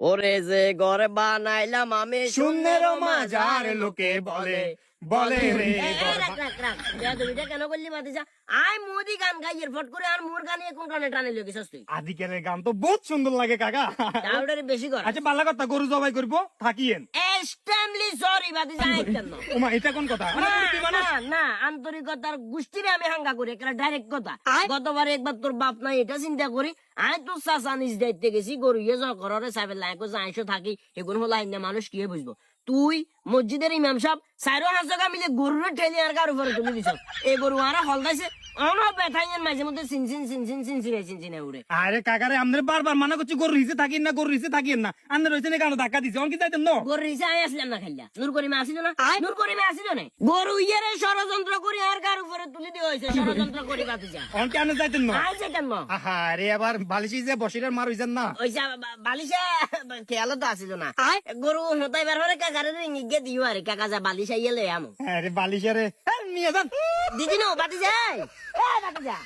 ওরে যে ঘর বানাইলাম আমি শূন্যের মাঝার লোকে বলে বলে রে দুইটা কেন করলি মাতিছা আই মোদি গান গাই ফট করে আর মোর গানে কোন গানে টানে লেগেছিস তুই আদিকের গান তো বহুত সুন্দর লাগে কাকা। তাহলে বেশি কর আচ্ছা বালা কথা, গরু জবাই করবো থাকিয়েন। এক্সট্রিমলি সরি বাতিছা কেন ওমা এটা কোন কথা? না না না আন্তরিকতার গোষ্ঠীরে আমি হাঙ্গা করি একটা ডাইরেক্ট কথা গতবার একবার তোর বাপ নাই এটা চিন্তা করি আমি তোর চাচা নিজ দায়িত্বে গেছি গরু ইয়ে ঘরে সাইবের লাইকো যাইছো থাকি এগুলো হলো আইন মানুষ কি বুঝবো তুই মসজিদের ইমাম সাহেব চারো হাত জায়গা মিলে গরুর ঠেলি আর কার উপরে তুলে দিছ এই গরু আরা হলদাইছে ব্যথাইয়ের মাঝে মধ্যে চিনচিনে উড়ে। আরে কাকারে আমাদের বারবার মানা করছি গরু হিসে থাকিন না, গরু হিসে থাকিন না। আমাদের হয়েছে না কেন ধাক্কা দিছে অন কি যাইতেন না? গরু হিসে আমি আসলাম না খাইলা নূর করিমে আসিল না নূর করিমে আসিল না গরু ইয়েরে ষড়যন্ত্র করি আর কার উপরে তুলে দিয়ে হয়েছে ষড়যন্ত্র করি বাতিজা অন কি আনে যাইতেন না? আই যেতাম না আরে আবার বালিশি যে বসিরের মার হইছেন না? ওই বালিশা খেয়াল তো আসিল না গরু হতাই বার হরে কাকারে ইঙ্গে দিও আরে কাকা যা বালিশা ইয়েলে আমো আরে বালিশেরে নিয়ে যান দিদি নো বাতি যায় বাতি যা